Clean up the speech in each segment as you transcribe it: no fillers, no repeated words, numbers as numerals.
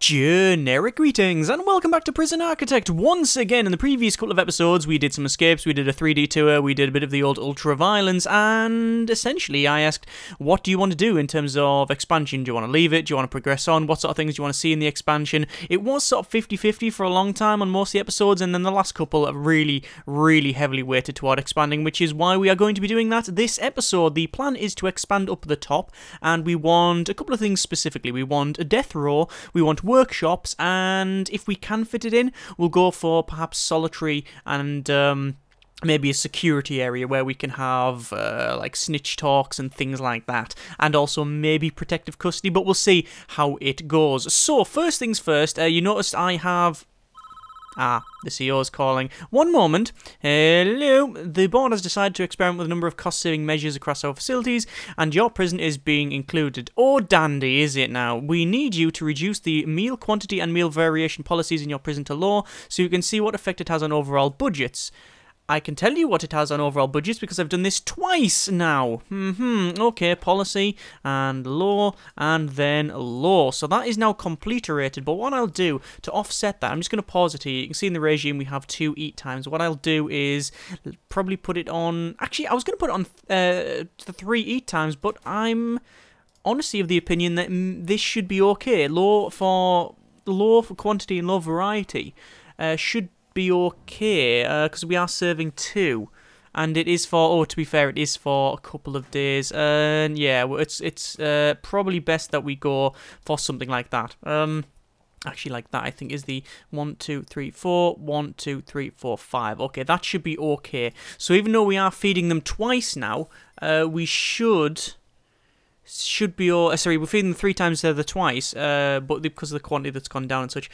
Generic greetings and welcome back to Prison Architect. Once again, in the previous couple of episodes we did some escapes, we did a 3D tour, we did a bit of the old ultra-violence, and essentially I asked, what do you want to do in terms of expansion? Do you want to leave it? Do you want to progress on? What sort of things do you want to see in the expansion? It was sort of 50-50 for a long time on most of the episodes, and then the last couple are really heavily weighted toward expanding, which is why we are going to be doing that this episode. The plan is to expand up the top, and we want a couple of things specifically. We want a death row, we want workshops, and if we can fit it in, we'll go for perhaps solitary and maybe a security area where we can have like snitch talks and things like that, and also maybe protective custody, but we'll see how it goes. So first things first, you noticed I have... the CEO is calling. One moment. Hello. The board has decided to experiment with a number of cost-saving measures across our facilities, and your prison is being included. Oh, dandy, is it now? We need you to reduce the meal quantity and meal variation policies in your prison to low, so you can see what effect it has on overall budgets. I can tell you what it has on overall budgets because I've done this twice now. Okay, policy and low and then low. So that is now completerated. But what I'll do to offset that, I'm just going to pause it here. You can see in the regime we have 2 eat times. What I'll do is probably put it on... Actually, I was going to put it on the 3 eat times, but I'm honestly of the opinion that this should be okay. Low for quantity and low variety should be okay, because we are serving 2, and it is for, oh, to be fair, it is for a couple of days, and yeah, it's probably best that we go for something like that. Actually, like that, I think is the 1, 2, 3, 4, 1, 2, 3, 4, 5. Okay, that should be okay. So even though we are feeding them twice now, we should be, sorry, we're feeding them 3 times instead of the twice, but because of the quantity that's gone down and such,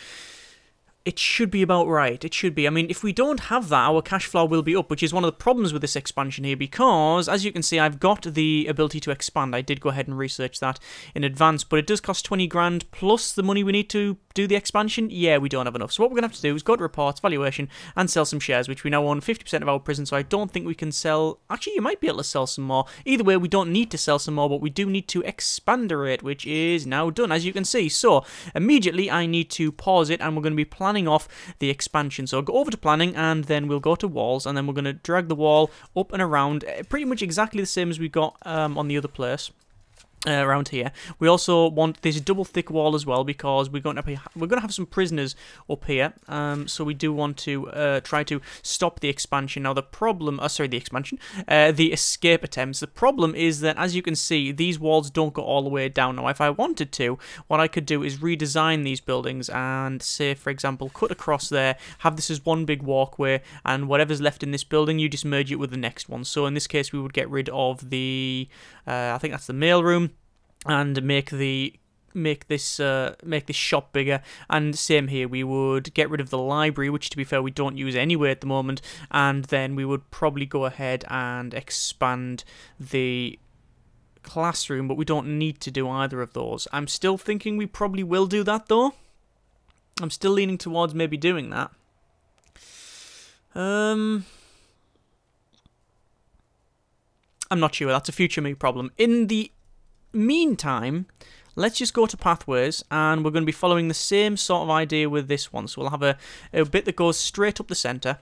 it should be about right. It should be. I mean, if we don't have that, our cash flow will be up, which is one of the problems with this expansion here, because, as you can see, I've got the ability to expand. I did go ahead and research that in advance, but it does cost 20 grand plus the money we need to do the expansion. Yeah, we don't have enough. So what we're going to have to do is go to reports, valuation, and sell some shares, which we now own 50% of our prison, so I don't think we can sell... Actually, you might be able to sell some more. Either way, we don't need to sell some more, but we do need to expand it, which is now done, as you can see. So, immediately, I need to pause it, and we're going to be planning off the expansion. So I'll go over to planning, and then we'll go to walls, and then we're going to drag the wall up and around, pretty much exactly the same as we got on the other place. Around here, we also want this double thick wall as well, because we're going to have some prisoners up here. So we do want to try to stop the expansion. Now the problem, the escape attempts. The problem is that, as you can see, these walls don't go all the way down. Now, if I wanted to, what I could do is redesign these buildings and, say, for example, cut across there, have this as one big walkway, and whatever's left in this building, you just merge it with the next one. So in this case, we would get rid of the, I think that's the mail room, and make this shop bigger. And same here, we would get rid of the library, which, to be fair, we don't use anyway at the moment, and then we would probably go ahead and expand the classroom, but we don't need to do either of those. I'm still thinking we probably will do that, though. I'm still leaning towards maybe doing that. I'm not sure. That's a future me problem. In the meantime, let's just go to pathways, and we're going to be following the same sort of idea with this one. So we'll have a bit that goes straight up the centre,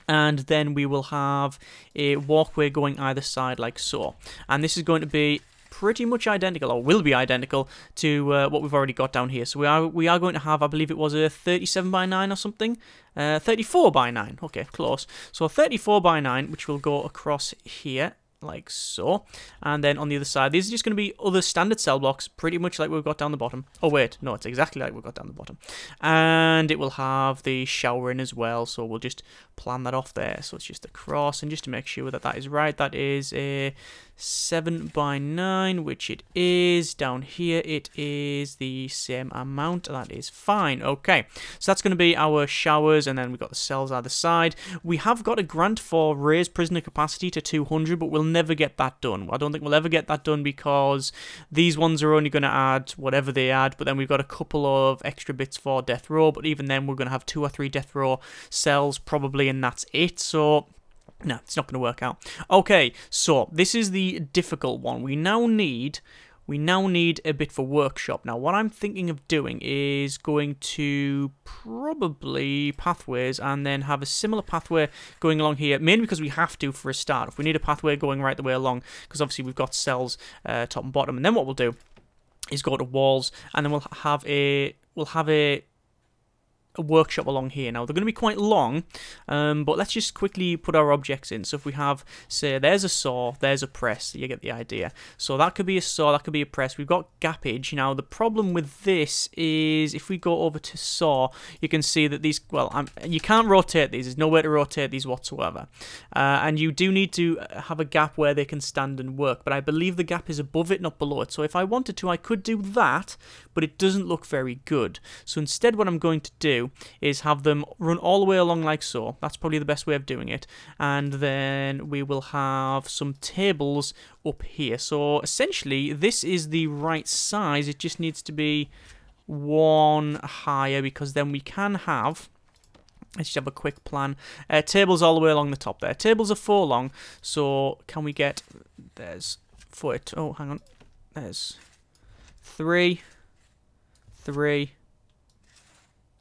and then we will have a walkway going either side like so. And this is going to be pretty much identical, or will be identical, to what we've already got down here. So we are going to have, I believe it was a 37 by 9 or something, 34 by 9. Okay, close. So a 34 by 9, which will go across here, like so, and then on the other side, these are just going to be other standard cell blocks, pretty much like we've got down the bottom. Oh wait, no, it's exactly like we've got down the bottom, and it will have the shower in as well, so we'll just plan that off there. So it's just across, and just to make sure that that is right, that is a 7 by 9, which it is. Down here it is the same amount. That is fine. Okay, so that's going to be our showers, and then we've got the cells either side. We have got a grant for raised prisoner capacity to 200, but we'll never get that done. I don't think we'll ever get that done, because these ones are only going to add whatever they add, but then we've got a couple of extra bits for death row, but even then we're going to have 2 or 3 death row cells probably, and that's it. So no, it's not going to work out. Okay, so this is the difficult one. We now need we now need a bit for workshop. Now, what I'm thinking of doing is going to probably pathways and then have a similar pathway going along here, mainly because we have to for a start. If we need a pathway going right the way along, because obviously we've got cells top and bottom, and then what we'll do is go to walls, and then we'll have a workshop along here. Now, they're going to be quite long, but let's just quickly put our objects in. So if we have, say, there's a saw, there's a press, you get the idea. So that could be a saw, that could be a press. We've got gappage. Now, the problem with this is if we go over to saw, you can see that these, well, you can't rotate these. There's no way to rotate these whatsoever. And you do need to have a gap where they can stand and work, but I believe the gap is above it, not below it. So if I wanted to, I could do that, but it doesn't look very good. So instead, what I'm going to do is have them run all the way along like so. That's probably the best way of doing it. And then we will have some tables up here. So essentially, this is the right size. It just needs to be one higher, because then we can have, let's just have a quick plan, tables all the way along the top there. Tables are 4 long, so can we get, there's 4, oh, hang on, there's 3,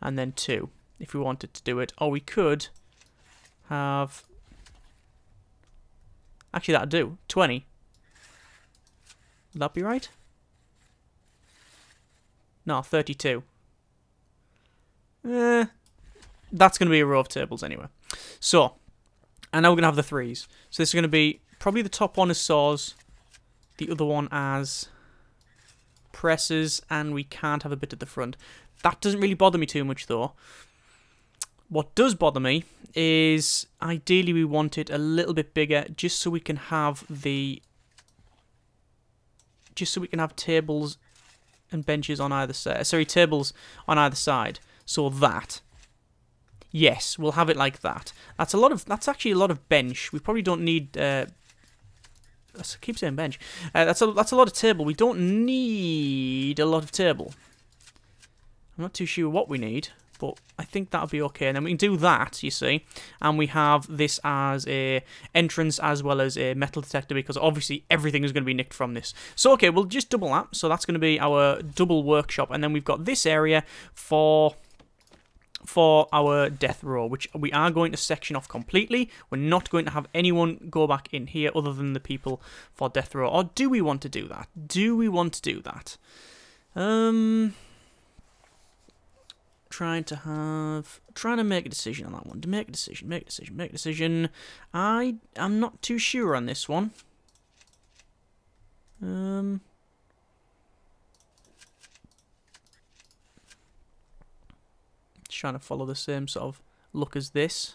and then 2, if we wanted to do it. Or we could have, actually that'd do, 20. Would that be right? No, 32. That's going to be a row of tables anyway. So, and now we're going to have the 3s. So this is going to be, probably the top one as saws, the other one as presses, and we can't have a bit at the front. That doesn't really bother me too much though. What does bother me is ideally we want it a little bit bigger, just so we can have tables and benches on either side. Sorry, tables on either side. So that, yes, we'll have it like that. That's actually a lot of bench. We probably don't need. I keep saying bench. That's a lot of table. We don't need a lot of table. I'm not too sure what we need, but I think that'll be okay. And then we can do that, you see, and we have this as a entrance as well as a metal detector, because obviously everything is going to be nicked from this. So okay, we'll just double that. So that's going to be our double workshop, and then we've got this area for our death row, which we are going to section off completely. We're not going to have anyone go back in here other than the people for death row. Or do we want to do that? Do we want to do that? Trying to make a decision on that one. To make a decision. I'm not too sure on this one. Trying to follow the same sort of look as this.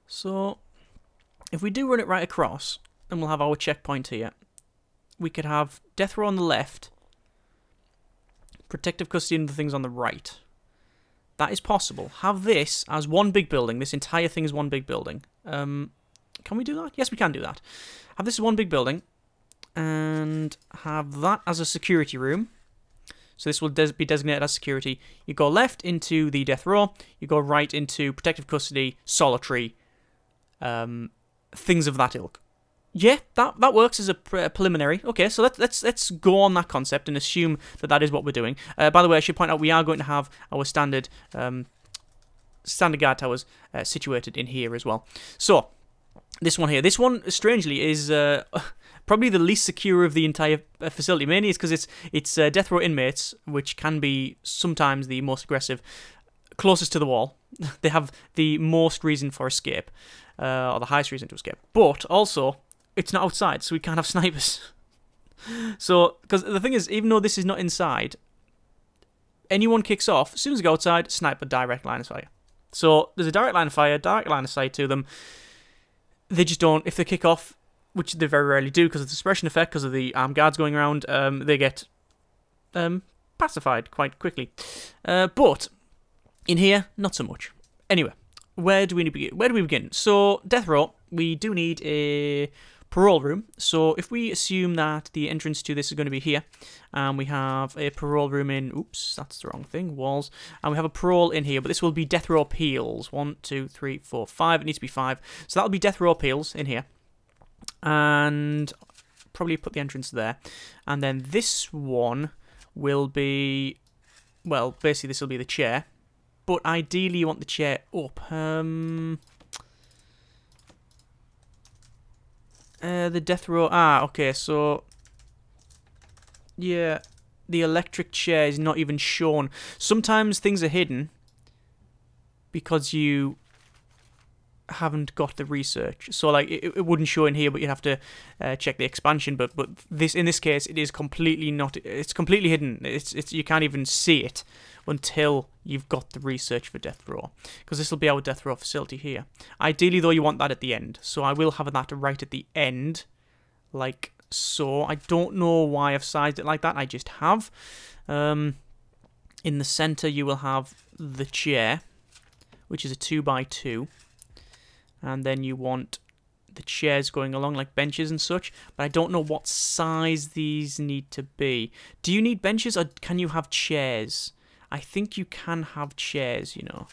So if we do run it right across, and we'll have our checkpoint here, we could have death row on the left, protective custody and the things on the right. That is possible. Have this as one big building. This entire thing is one big building. Can we do that? Yes, we can do that. Have this as one big building, and have that as a security room. So this will be designated as security. You go left into the death row. You go right into protective custody, solitary, things of that ilk. Yeah, that works as a preliminary. Okay, so let's go on that concept and assume that is what we're doing. By the way, I should point out we are going to have our standard guard towers situated in here as well. So this one here, this one strangely is probably the least secure of the entire facility. Mainly it's because it's death row inmates, which can be sometimes the most aggressive, closest to the wall. They have the most reason for escape, or the highest reason to escape. But also, it's not outside, so we can't have snipers. So, because the thing is, even though this is not inside, anyone kicks off, as soon as they go outside, sniper, direct line of fire. So, there's a direct line of fire, direct line of sight to them. They just don't, if they kick off, which they very rarely do because of the suppression effect, because of the armed guards going around, they get pacified quite quickly. But in here, not so much. Anyway, where do we begin? So, death row, we do need a parole room. So, if we assume that the entrance to this is going to be here, and we have a parole room in, oops, that's the wrong thing, walls, and we have a parole in here, but this will be death row appeals. 1, 2, 3, 4, 5, it needs to be 5. So, that'll be death row appeals in here. And probably put the entrance there. And then this one will be, well, basically this will be the chair. But ideally you want the chair up. The death row. Ah, okay, so yeah, the electric chair is not even shown. Sometimes things are hidden because you haven't got the research. So like it wouldn't show in here, but you'd have to check the expansion. But this, in this case, it is completely not. It's completely hidden. It's you can't even see it until you've got the research for death row, because this will be our death row facility here. Ideally, though, you want that at the end. So I will have that right at the end, like so. I don't know why I've sized it like that. I just have. In the center, you will have the chair, which is a 2x2. And then you want the chairs going along like benches and such. But I don't know what size these need to be. Do you need benches or can you have chairs? I think you can have chairs, you know.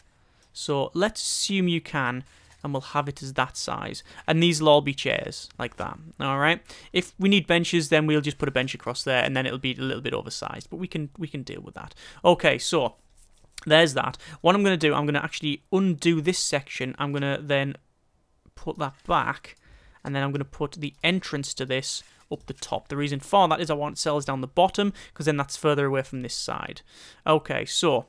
So let's assume you can, and we'll have it as that size. And these will all be chairs, like that. Alright? If we need benches, then we'll just put a bench across there, and then it'll be a little bit oversized. But we can deal with that. Okay, so there's that. What I'm going to do, I'm going to actually undo this section. I'm going to then put that back, and then I'm going to put the entrance to this up the top. The reason for that is I want cells down the bottom, because then that's further away from this side. Okay, so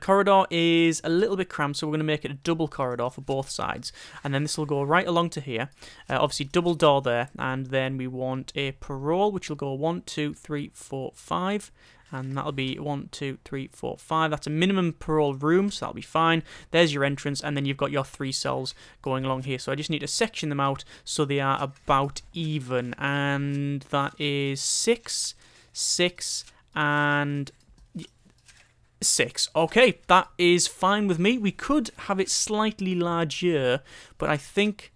corridor is a little bit cramped, so we're going to make it a double corridor for both sides, and then this will go right along to here. Obviously double door there, and then we want a parole, which will go 1, 2, 3, 4, 5. And that'll be 1, 2, 3, 4, 5. That's a minimum parole room, so that'll be fine. There's your entrance, and then you've got your 3 cells going along here. So I just need to section them out so they are about even. And that is 6, 6, and 6. Okay, that is fine with me. We could have it slightly larger, but I think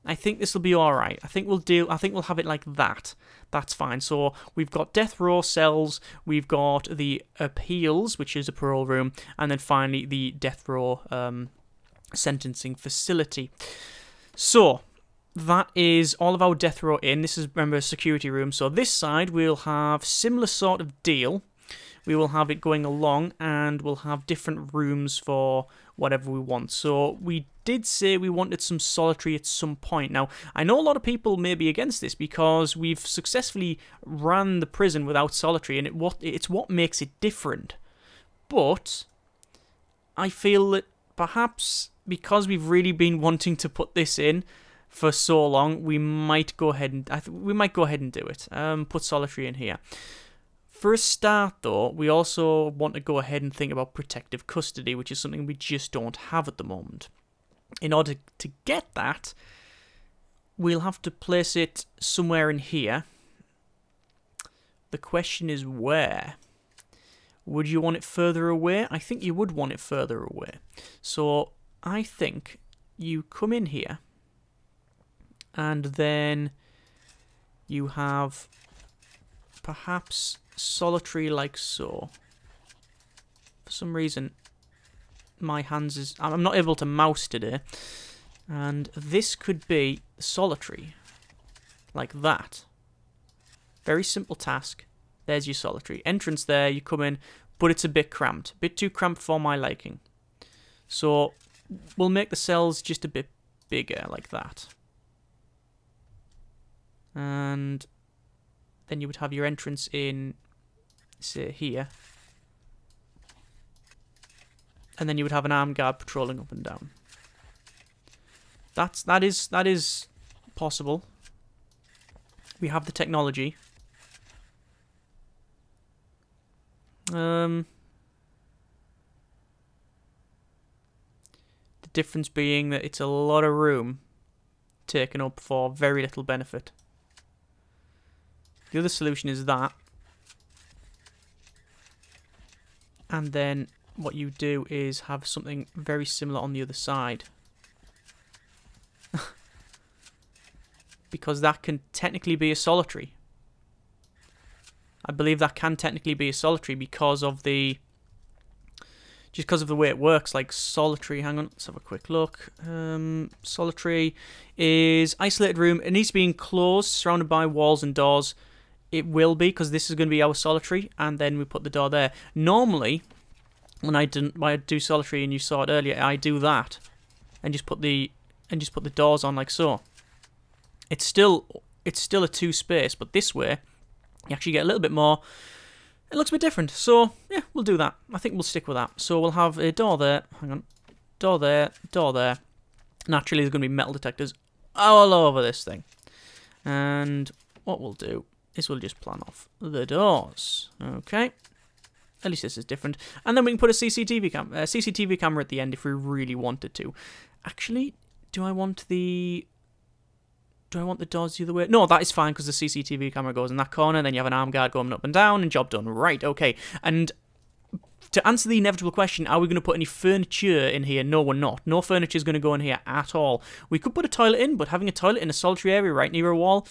this will be all right. I think we'll have it like that. That's fine. So we've got death row cells, we've got the appeals, which is a parole room, and then finally the death row sentencing facility. So that is all of our death row in. This is, remember, a security room. So this side we'll have similar sort of deal. We will have it going along, and we'll have different rooms for whatever we want. So we did say we wanted some solitary at some point. Now, I know a lot of people may be against this because we've successfully ran the prison without solitary, and it's what makes it different. But I feel that perhaps because we've really been wanting to put this in for so long, we might go ahead and do it. Put solitary in here. For a start, though, we also want to go ahead and think about protective custody, which is something we just don't have at the moment. In order to get that, we'll have to place it somewhere in here. The question is where? Would you want it further away? I think you would want it further away. So I think you come in here, and then you have perhaps solitary like so. For some reason my hands I'm not able to mouse today, and this could be solitary like that. Very simple task. There's your solitary entrance there. You come in, but it's a bit cramped, a bit too cramped for my liking, so we'll make the cells just a bit bigger like that. And then you would have your entrance in, say, here. And then you would have an armed guard patrolling up and down. That is possible. We have the technology. The difference being that it's a lot of room taken up for very little benefit. The other solution is that. And then what you do is have something very similar on the other side. Because that can technically be a solitary. I believe that can technically be a solitary because of the... just because of the way it works. Like solitary, hang on, let's have a quick look. Solitary is isolated room. It needs to be enclosed, surrounded by walls and doors. It will be, because this is going to be our solitary, and then we put the door there. Normally, when I do solitary, and you saw it earlier, I do that, and just put the doors on like so. It's still a 2 space, but this way you actually get a little bit more. It looks a bit different, so yeah, we'll do that. I think we'll stick with that. So we'll have a door there. Hang on, door there, door there. Naturally, there's going to be metal detectors all over this thing, and what we'll do is we'll just plan off the doors. Okay. At least this is different. And then we can put a CCTV camera at the end if we really wanted to. Actually, do I want the doors the other way? No, that is fine, because the CCTV camera goes in that corner, then you have an arm guard going up and down, and job done. Right, okay. And to answer the inevitable question, are we going to put any furniture in here? No, we're not. No furniture is going to go in here at all. We could put a toilet in, but having a toilet in a solitary area right near a wall,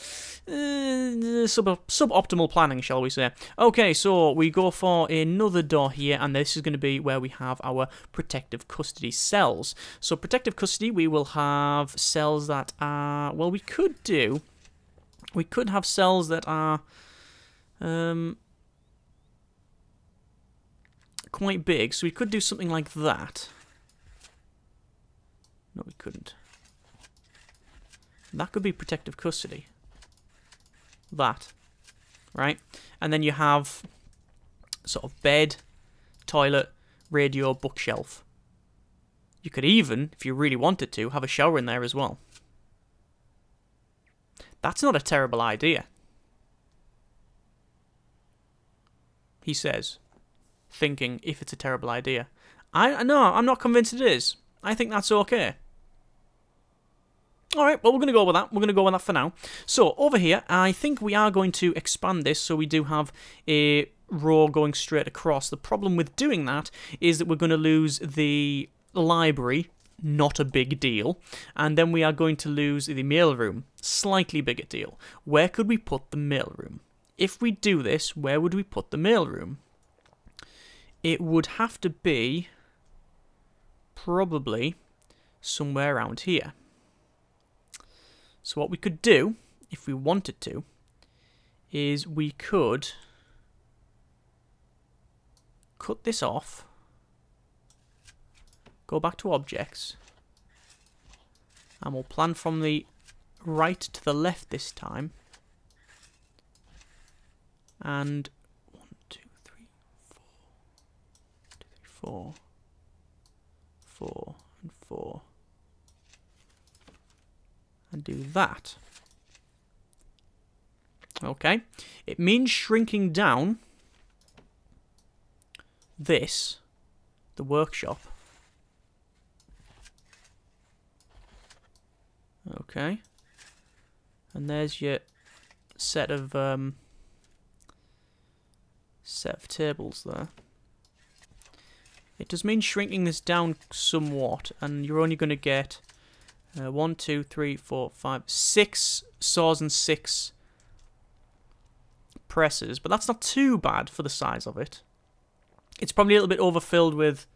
suboptimal planning, shall we say. Okay, so we go for another door here, and this is going to be where we have our protective custody cells. So protective custody, we will have cells that are, well, we could have cells that are quite big, so we could do something like that. No, we couldn't. That could be protective custody. That. Right? And then you have sort of bed, toilet, radio, bookshelf. You could even, if you really wanted to, have a shower in there as well. That's not a terrible idea, he says, thinking if it's a terrible idea. No, I'm not convinced it is. I think that's okay. Alright, well, we're going to go with that. We're going to go with that for now. So, over here, I think we are going to expand this so we do have a row going straight across. The problem with doing that is that we're going to lose the library, not a big deal, and then we are going to lose the mailroom, slightly bigger deal. Where could we put the mailroom? If we do this, where would we put the mailroom? It would have to be probably somewhere around here. So what we could do, if we wanted to, is we could cut this off, go back to objects, and we'll plan from the right to the left this time. And 4, 4, and 4. And do that. Okay. It means shrinking down this, the workshop. Okay. And there's your set of tables there. It does mean shrinking this down somewhat, and you're only going to get 1, 2, 3, 4, 5, 6 saws and 6 presses, but that's not too bad for the size of it. It's probably a little bit overfilled with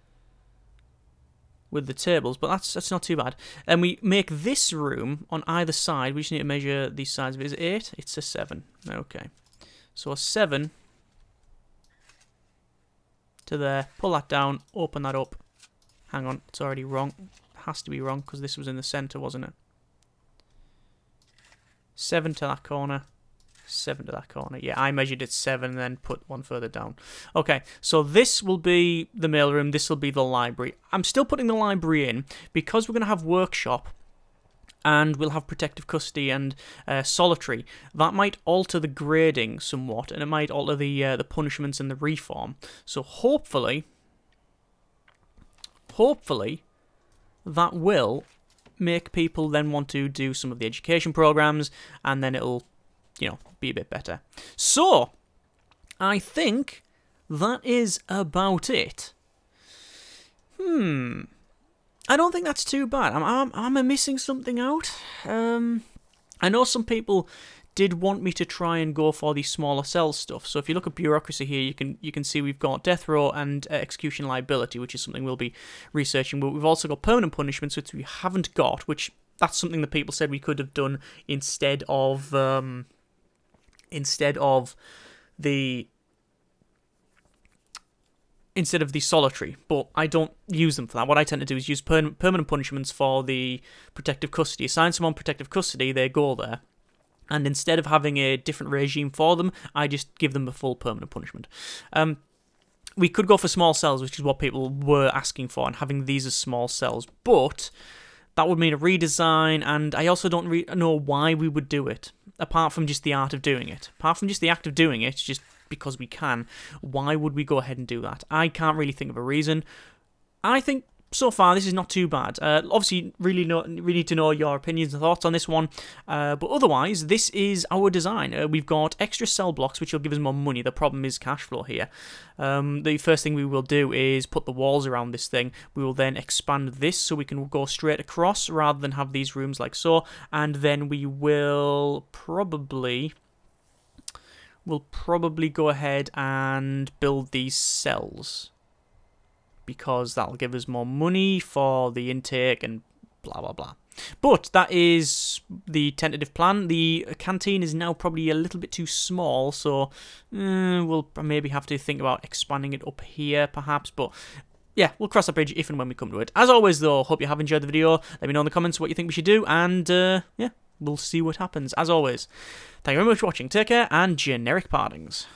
the tables, but that's not too bad. And we make this room on either side. We just need to measure the size of it. Is it 8? It's a 7. Okay. So a 7 to there. Pull that down. Open that up. Hang on. It's already wrong. It has to be wrong because this was in the center, wasn't it? 7 to that corner. 7 to that corner. Yeah, I measured it 7 and then put one further down. Okay, so this will be the mailroom. This will be the library. I'm still putting the library in because we're going to have workshop and we'll have protective custody and solitary. That might alter the grading somewhat, and it might alter the punishments and the reform. So hopefully that will make people then want to do some of the education programs, and then it'll, you know, be a bit better. So I think that is about it. I don't think that's too bad. Am I missing something out? I know some people did want me to try and go for the smaller cell stuff. So if you look at bureaucracy here, you can see we've got death row and execution liability, which is something we'll be researching. But we've also got permanent punishments, which we haven't got, which that's something that people said we could have done instead of the solitary, but I don't use them for that. What I tend to do is use permanent punishments for the protective custody. Assign someone protective custody, they go there, and instead of having a different regime for them, I just give them a full permanent punishment. We could go for small cells, which is what people were asking for, and having these as small cells, but that would mean a redesign, and I also don't know why we would do it, apart from just the art of doing it. Apart from just the act of doing it, just because we can, why would we go ahead and do that? I can't really think of a reason. I think so far this is not too bad. Obviously, really need to know your opinions and thoughts on this one. But otherwise, this is our design. We've got extra cell blocks, which will give us more money. The problem is cash flow here. The first thing we will do is put the walls around this thing. We will then expand this so we can go straight across rather than have these rooms like so. And then we will probably go ahead and build these cells, because that'll give us more money for the intake and blah blah blah. But that is the tentative plan. The canteen is now probably a little bit too small, so we'll maybe have to think about expanding it up here perhaps, but yeah, we'll cross that bridge if and when we come to it. As always though, hope you have enjoyed the video. Let me know in the comments what you think we should do, and yeah, we'll see what happens. As always, thank you very much for watching. Take care, and generic partings.